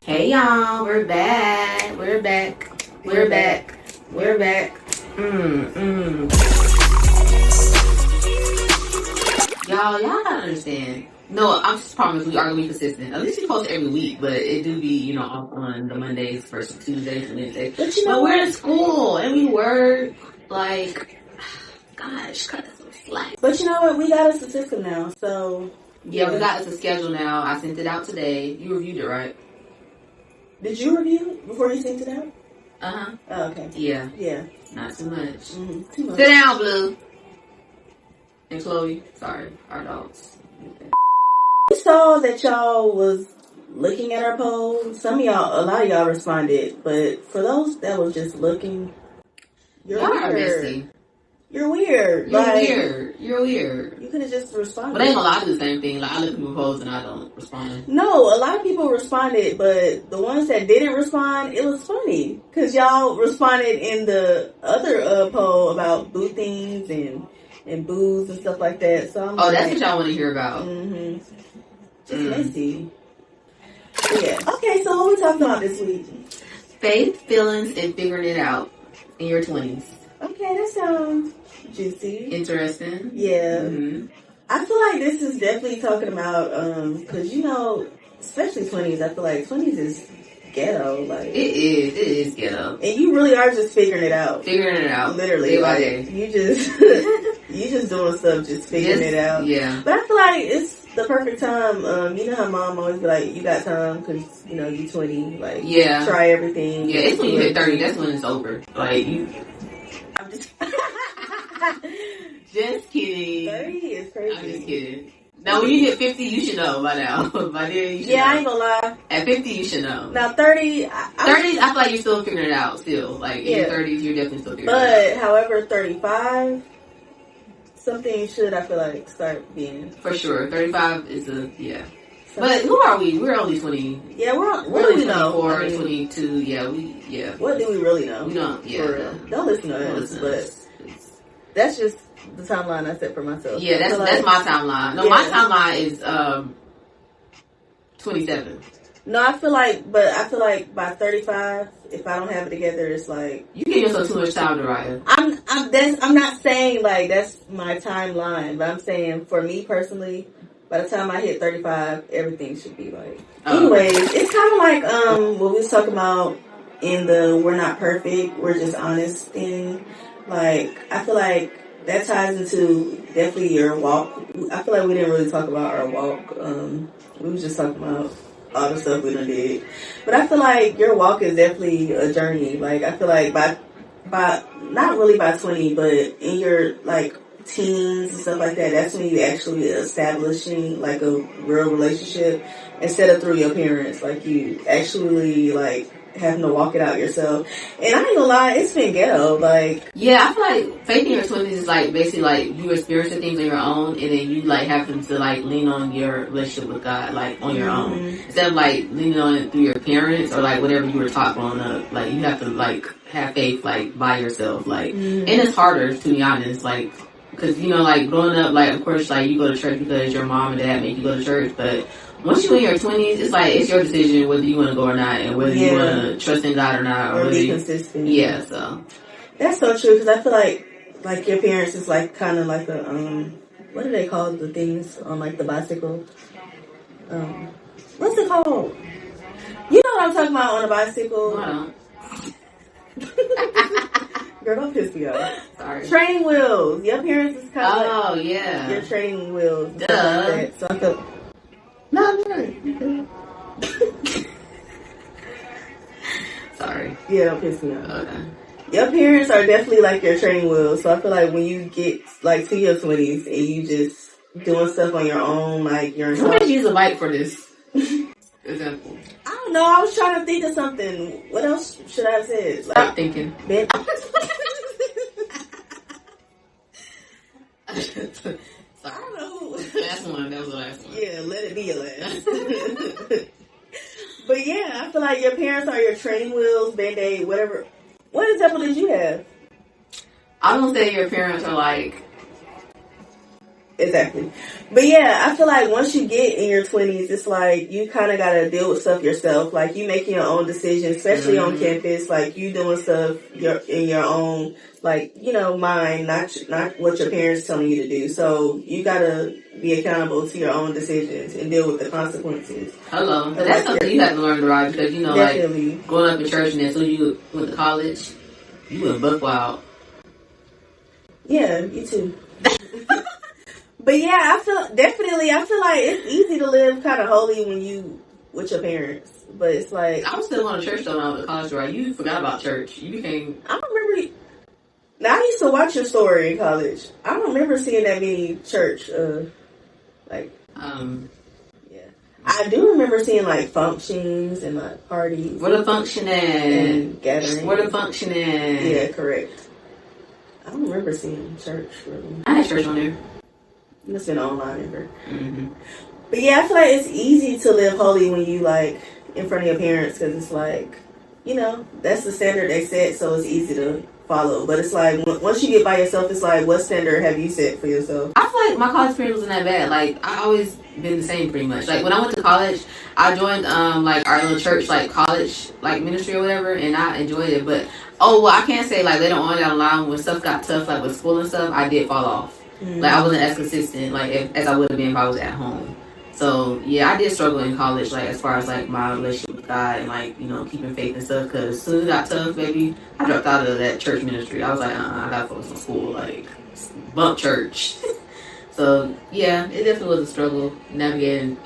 Hey y'all, we're back. Y'all gotta understand. No, I'm just promise we are gonna be consistent. At least we post every week, but it do be, off on the Mondays versus Tuesdays and Wednesdays. But we're in school and we work, gosh, cut us some slack. But you know what? We got us a system now, so. Yeah, we got us a schedule now. I sent it out today. You reviewed it, right? Did you review it before you sent it out? Uh-huh. Oh, okay. Yeah. Yeah. Not too much. Mm-hmm. Too much. Sit down, Blue. And Chloe. Sorry, our dogs. We saw that y'all was looking at our poll. A lot of y'all responded, but for those that was just looking, y'all are messy. You're weird. You're weird. You could have just responded. But I ain't gonna lie, I do the same thing. I look at people posts and I don't respond. No, a lot of people responded, but the ones that didn't respond, it was funny. Because y'all responded in the other poll about boo things and booze and stuff like that. So that's what y'all want to hear about. Mm-hmm. Just messy. Yeah. Okay, so what we talking about this week? Faith, feelings, and figuring it out in your 20s. Okay, that sounds juicy. Interesting. Yeah. Mm-hmm. I feel like this is definitely talking about, because, especially 20s, I feel like 20s is ghetto. It is ghetto. And you really are just figuring it out. Literally. Day by day. You just doing stuff, just figuring it out. Yeah. But I feel like it's the perfect time. You know how mom always be like, you got time because, you 20. Try everything. Yeah, it's when you hit 30, that's when it's over. I'm just... Just kidding. 30 is crazy. I'm just kidding. Now, when you hit 50, you should know by now. By then, you should know. I ain't gonna lie. At 50, you should know. Now, 30... 30s, I feel like you're still figuring it out, still. In your 30s, you're definitely still figuring it out. But, however, 35, something you should, I feel like, start being. For sure. 35 is yeah. But who are we? We're only 20. Yeah, we're really 24, 22. Yeah, What do we really know? We don't, yeah. For real. Don't listen to us, but that's just the timeline I set for myself. Yeah, that's my timeline. No, my timeline is 27. No, I feel like by 35, if I don't have it together, it's like you give yourself too much time to write. I'm not saying that's my timeline, but I'm saying for me personally, by the time I hit 35, everything should be Anyways, it's kind of like what we was talking about in the "we're not perfect, we're just honest" thing. I feel like that ties into definitely your walk. I feel like we didn't really talk about our walk. We was just talking about all the stuff we done did. But I feel like your walk is definitely a journey. I feel like by not really by 20, but in your teens and stuff like that, that's when you actually establishing a real relationship instead of through your parents. You actually having to walk it out yourself. And I ain't gonna lie, it's been ghetto. Yeah, I feel like faith in your 20s is basically you experiencing things on your own, and then you having to lean on your relationship with God on your own instead of leaning on it through your parents or whatever you were taught growing up. You have to have faith by yourself. And it's harder, to be honest. Because growing up, of course, you go to church because your mom and dad make you go to church, but once you're in your 20s, it's your decision whether you want to go or not, and whether you want to trust in God or not, or be consistent. Yeah, so that's so true, because I feel like your parents is kind of like a what do they call the things on the bicycle? What's it called? You know what I'm talking about on a bicycle? Wow. Girl, don't piss me off. Sorry. Training wheels. Your parents is kind of yeah, your training wheels. Duh. So I feel. No, I'm right. Sorry. Yeah, don't piss me off. Okay. Your parents are definitely your training wheels. So I feel like when you get to your 20s and you just doing stuff on your own, you're in Somebody use a bike for this example. I don't know. I was trying to think of something. What else should I have said? Stop thinking. I don't know. Last one. That was the last one. Yeah, let it be your last. But yeah, I feel like your parents are your training wheels, Band-Aid, whatever. What example did you have? I don't say your parents are Exactly. But yeah, I feel like once you get in your 20s, it's like you kind of got to deal with stuff yourself. Like you making your own decisions, especially on campus. Like you doing stuff in your own, like, mind, not what your parents telling you to do. So you got to be accountable to your own decisions and deal with the consequences. Hello. But that's something you have to learn to ride because, definitely. like growing up in church and then so you went to college, you went buck wild. Yeah, you too. But yeah, I feel like it's easy to live kind of holy when you with your parents. But it's like I was still going to church though when I was in college, right? You forgot about church. You became. I don't remember. Now I used to watch your story in college. I don't remember seeing that many church. Yeah, I do remember seeing like functions and like parties. What a function and gatherings. What a function and yeah, correct. I don't remember seeing church really. I had church on there. It's been online ever. Mm-hmm. But yeah, I feel like it's easy to live holy when you like in front of your parents because it's like, that's the standard they set, so it's easy to follow. But it's like once you get by yourself, it's like, what standard have you set for yourself? I feel like my college experience wasn't that bad. Like I always been the same pretty much. Like when I went to college, I joined like our little church like college like ministry or whatever, and I enjoyed it. But I can't say like later on down the line when stuff got tough like with school and stuff, I did fall off. Like I wasn't as consistent like as I would have been if I was at home. So yeah, I did struggle in college like as far as like my relationship with God and like keeping faith and stuff. Because as soon as it got tough, baby, I dropped out of that church ministry. I was like, I gotta focus on school, like bump church. So yeah, it definitely was a struggle navigating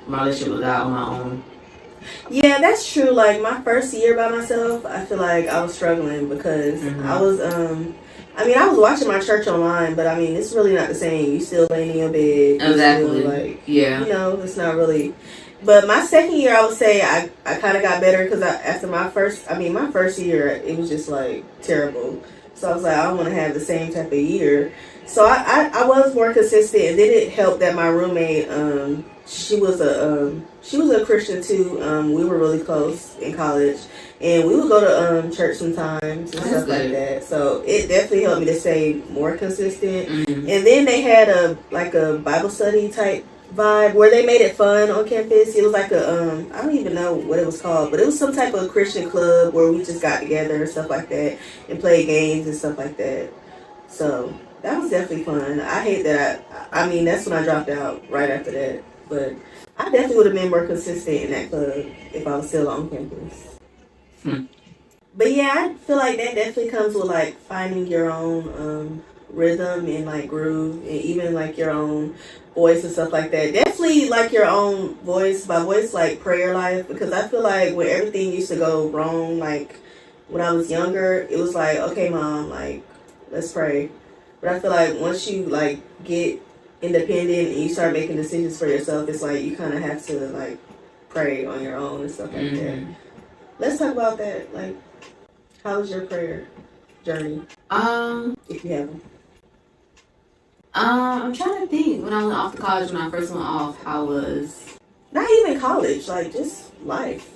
my relationship with God on my own. Yeah, that's true. Like my first year by myself, I feel like I was struggling because I was I was watching my church online, but it's really not the same. You still laying in your bed. Exactly. Still, it's not really. But my second year, I would say I kind of got better because after my first year, it was just like terrible. So I was like, I don't want to have the same type of year. So I was more consistent, and then it helped that my roommate, she was a Christian too. We were really close in college. And we would go to church sometimes and stuff like that. So it definitely helped me to stay more consistent. Mm-hmm. And then they had a Bible study type vibe where they made it fun on campus. It was like I don't even know what it was called, but it was some type of Christian club where we just got together and stuff like that and played games and stuff like that. So that was definitely fun. I hate that that's when I dropped out right after that. But I definitely would have been more consistent in that club if I was still on campus. But yeah, I feel like that definitely comes with like finding your own rhythm and like groove and even like your own voice and stuff like that. Definitely like your own voice, by voice like prayer life, because I feel like when everything used to go wrong, like when I was younger, it was like, okay mom, like let's pray. But I feel like once you like get independent and you start making decisions for yourself, it's like you kind of have to like pray on your own and stuff like that. Let's talk about that. Like, how was your prayer journey? If you have one. I'm trying to think. When I went off to college, when I first went off, how was? Not even college, like just life.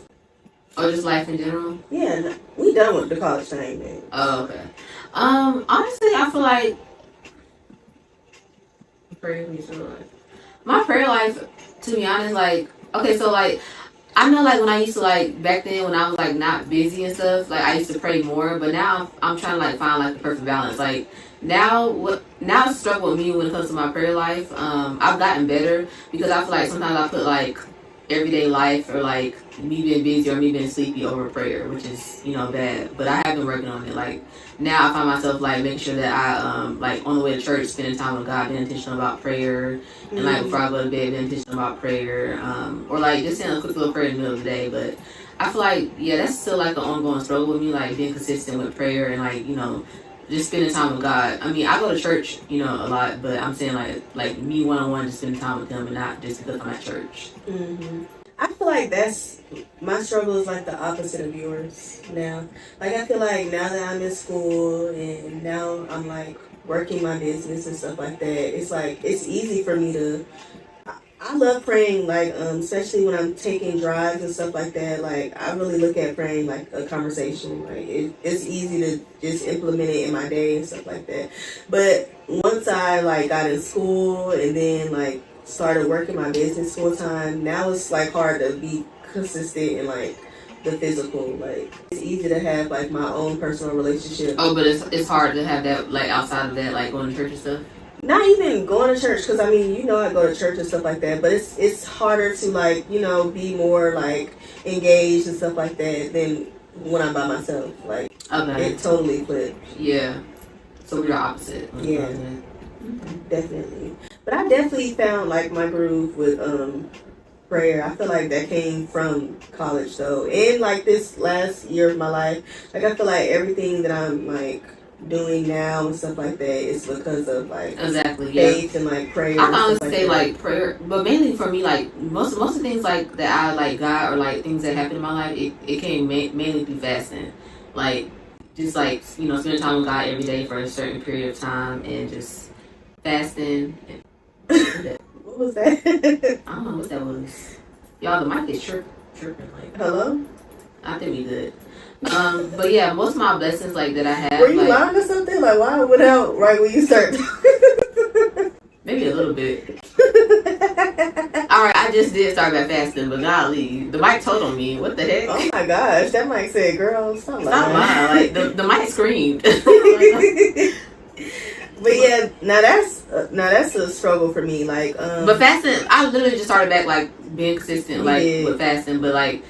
Or just life in general? Yeah, we done with the college thing, man. Oh, okay. Honestly, I feel like my prayer life, to be honest, like, okay, so like, I know like when I used to like back then when I was like not busy and stuff, like I used to pray more, but now I'm trying to like find like the perfect balance. Like now it's a struggle with me when it comes to my prayer life. I've gotten better because I feel like sometimes I put like everyday life or like me being busy or me being sleepy over prayer, which is bad. But I have been working on it. Like now I find myself like making sure that I like on the way to church, spending time with God, being intentional about prayer, and like before I go to bed, being intentional about prayer, or like just saying a quick little prayer in the middle of the day. But I feel like that's still like an ongoing struggle with me, like being consistent with prayer and like just spending time with God. I mean, I go to church, a lot, but I'm saying like me one-on-one, just spending time with Him and not just because I'm at church. Mm-hmm. I feel like that's my struggle is like the opposite of yours now. Like I feel like now that I'm in school and now I'm like working my business and stuff like that, it's like it's easy for me to. I love praying, like, especially when I'm taking drives and stuff like that. Like, I really look at praying like a conversation. Like, it's easy to just implement it in my day and stuff like that. But once I, like, got in school and then, like, started working my business full time, now it's, like, hard to be consistent in, like, the physical. Like, it's easy to have, like, my own personal relationship. Oh, but it's hard to have that, like, outside of that, like, going to church and stuff? Not even going to church, because I mean, you know, I go to church and stuff like that, but it's harder to, like, you know, be more, like, engaged and stuff like that than when I'm by myself. Like, okay. It totally flips. Yeah. So we're opposite. Yeah. Definitely. But I definitely found, like, my groove with prayer. I feel like that came from college, though. And, like, this last year of my life, like, I feel like everything that I'm, like, doing now and stuff like that is because of, like, exactly, faith and, like, prayer. I can honestly say, like, prayer, but mainly for me, like, most of the things, like, that I, like, got, or, like, things that happened in my life, it came mainly through fasting. Like, just, like, you know, spending time with God every day for a certain period of time, and just fasting. What was that? I don't know what that was. Y'all, the mic is chirping. Like, hello? I think we good. But yeah, most of my blessings, like, that I have. Were you like, lying or something? Like, why went out right when you start? Maybe a little bit. Alright, I just did start back fasting, but golly, the mic told on me. What the heck? Oh my gosh, that mic said, girl, stop lying. Stop lying. Like, the mic screamed. But yeah, now that's a struggle for me. Like, but fasting, I literally just started back, like, being consistent, like, with fasting, but, like,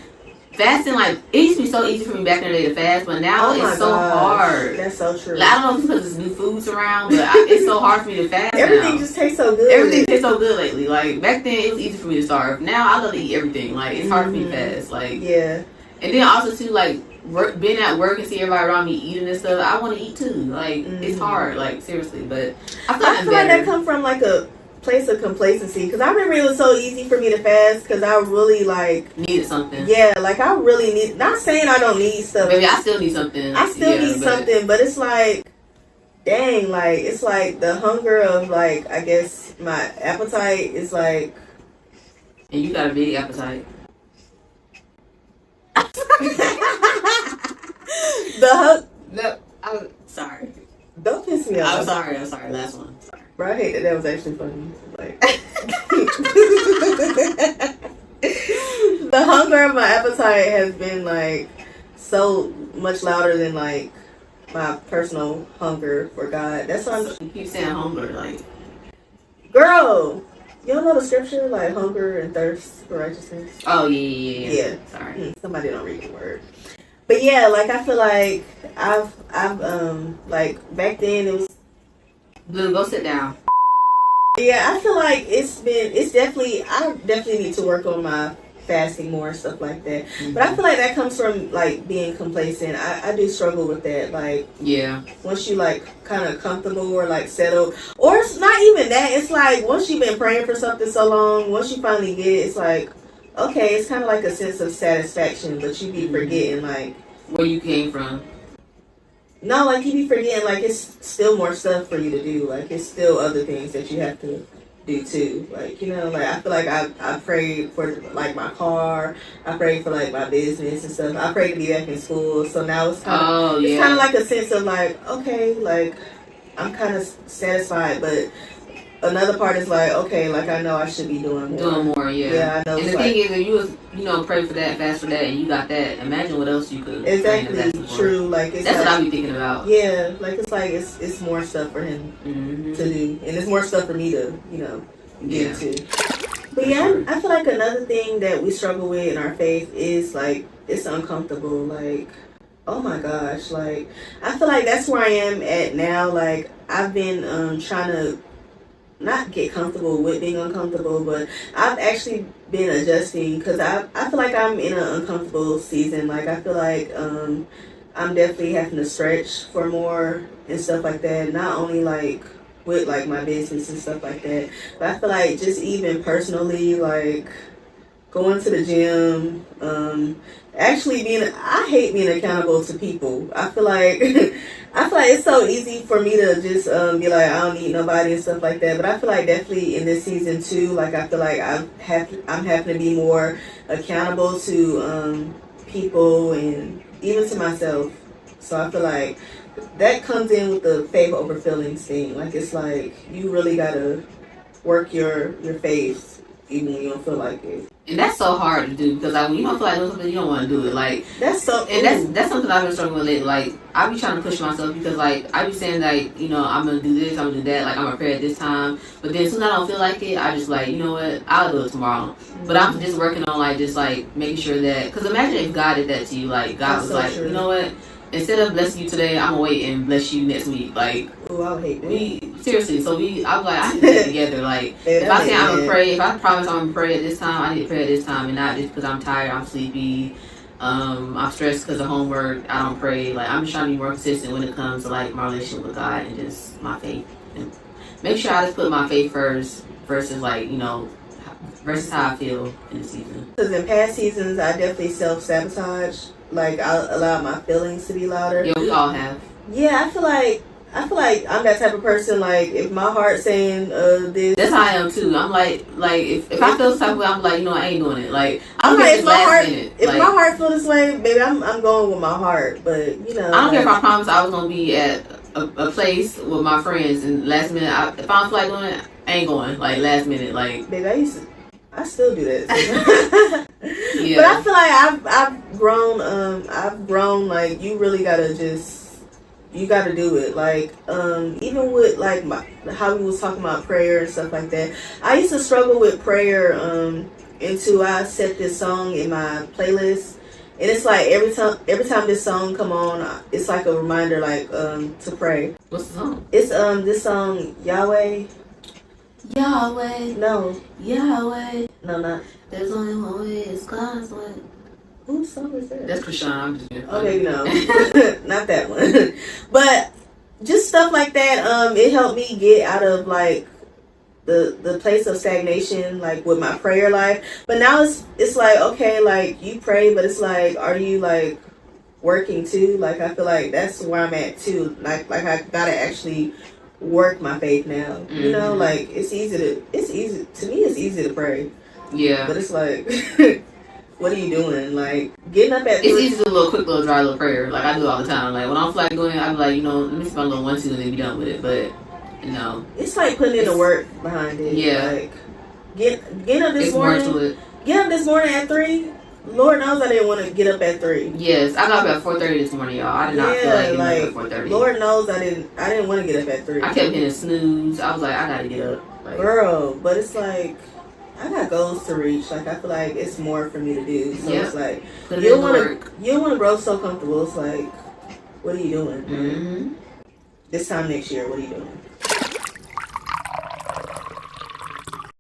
fasting, like, it used to be so easy for me back in the day to fast, but now it's so hard. That's so true. Like, I don't know if it's because there's new foods around, but it's so hard for me to fast. Everything now. just tastes so good. Everything tastes so good lately. Like, back then, it was easy for me to starve. Now, I love to eat everything. Like, it's hard for me to fast. Like, yeah. And then also, too, like, being at work and see everybody around me eating and stuff, I want to eat, too. Like, it's hard. Like, seriously. But I feel like that come from, like, a place of complacency, because I remember it was so easy for me to fast because I really, like, needed something. Yeah, like, I really need, not saying I don't need stuff. Maybe I still need something. I still need something, but it's like, dang, like, it's like the hunger of, like, I guess my appetite is like. And you got a big appetite. No, I'm sorry. Don't piss me off. I'm sorry. Last one. Sorry. Bro, I hate that was actually funny. Like, the hunger of my appetite has been, like, so much louder than, like, my personal hunger for God. That's why you keep saying hunger, like, girl, you don't know the scripture, like, hunger and thirst for righteousness? Oh, yeah. Sorry. Somebody don't read the word. But yeah, like, I feel like I've like, back then it was. Blue, go sit down. Yeah, I feel like I definitely need to work on my fasting more and stuff like that. But I feel like that comes from, like, being complacent. I do struggle with that. Like, yeah, once you, like, kind of comfortable or, like, settled, or it's not even that. It's like, once you've been praying for something so long, once you finally get it, it's like, okay, it's kind of like a sense of satisfaction, but you be forgetting, like, where you came from. No, like, you be forgetting, like, it's still more stuff for you to do. Like, it's still other things that you have to do, too. Like, you know, like, I feel like I prayed for, like, my car. I prayed for, like, my business and stuff. I prayed to be back in school. So now it's kind of, it's kind of like a sense of, like, okay, like, I'm kind of satisfied, but another part is like, okay, like, I know I should be doing more. Yeah, I know. And the thing is, if you was, you know, pray for that, fast for that, and you got that, imagine what else you could. Exactly, true. Like, it's that's like, what I be thinking about. Yeah, like, it's like it's more stuff for him to do, and it's more stuff for me to, you know, get to. But yeah, I feel like another thing that we struggle with in our faith is, like, it's uncomfortable. Like, oh my gosh, like, I feel like that's where I am at now. Like, I've been trying to not get comfortable with being uncomfortable, but I've actually been adjusting, because I feel like I'm in an uncomfortable season. Like, I feel like I'm definitely having to stretch for more and stuff like that, not only, like, with, like, my business and stuff like that, but I feel like just even personally, like, going to the gym, actually I hate being accountable to people. I feel like it's so easy for me to just be like, I don't need nobody and stuff like that. But I feel like definitely in this season too, like I feel like I'm having to be more accountable to people and even to myself. So I feel like that comes in with the faith over feelings thing. Like it's like you really gotta work your faith even when you don't feel like it. And that's so hard to do because like when you don't feel like doing something, you don't want to do it. Like that's something I've been struggling with lately. Like I be trying to push myself because like I be saying like I'm gonna do this, I'm gonna do that. Like I'm gonna pray at this time, but then soon I don't feel like it. I just like you know what, I'll do it tomorrow. But I'm just working on like just like making sure that because imagine if God did that to you, like God was so like true. You know what. Instead of blessing you today, I'm gonna wait and bless you next week. Like, oh, I hate that. Seriously. So I was like, I need to get it together. Like, if I say I'm gonna pray, if I promise I'm gonna pray at this time, I need to pray at this time, and not just because I'm tired, I'm sleepy, I'm stressed because of homework. I don't pray. Like, I'm just trying to be more consistent when it comes to like my relationship with God and just my faith. And make sure I just put my faith first versus like versus how I feel in the season. Because in past seasons, I definitely self-sabotage. Like, I allow my feelings to be louder. Yeah, we all have. Yeah, I feel like I'm that type of person. Like, if my heart's saying this, that's how I am too. I'm like if I feel some type of way, I'm like, I ain't doing it. Like, I'm like, if my heart feel this way, baby, I'm going with my heart. But I don't care if I promised I was gonna be at a place with my friends, and last minute, if I don't feel like doing it, I ain't going. Like last minute, like baby, I still do that. Yeah. But I feel like I've grown. I've grown. Like you really gotta you gotta do it. Like even with like how we was talking about prayer and stuff like that. I used to struggle with prayer until I set this song in my playlist, and it's like every time this song come on, it's like a reminder like to pray. What's the song? It's this song Yahweh. Yahweh. No. Yahweh. No, not. There's only one way. It's God's way. Whose song is that? That's Krishan. I'm just being funny. Okay, no. Not that one. But just stuff like that, it helped me get out of like the place of stagnation, like with my prayer life. But now it's like, okay, like you pray, but it's like, are you like working too? Like I feel like that's where I'm at too. Like I gotta actually work my faith now. Mm-hmm. You know, like it's easy to pray. Yeah. But it's like what are you doing? Like getting up at it's easy to do a little quick little dry little prayer. Like I do all the time. Like when I'm like doing it, I'm like, let me see my little 1-2 and then be done with it. But it's like putting in the work behind it. Yeah. Like getting up this it's morning. More to it. Get up this morning at 3. Lord knows I didn't want to get up at 3. Yes, I got up at 4:30 this morning, y'all. I did not feel like getting up at 4:30. Lord knows I didn't want to get up at 3. I kept hitting snooze. I was like, I gotta get up. Like, girl, but it's like I got goals to reach. Like I feel like it's more for me to do. So it's like you don't want to grow so comfortable. It's like, what are you doing? Mm-hmm. This time next year, what are you doing?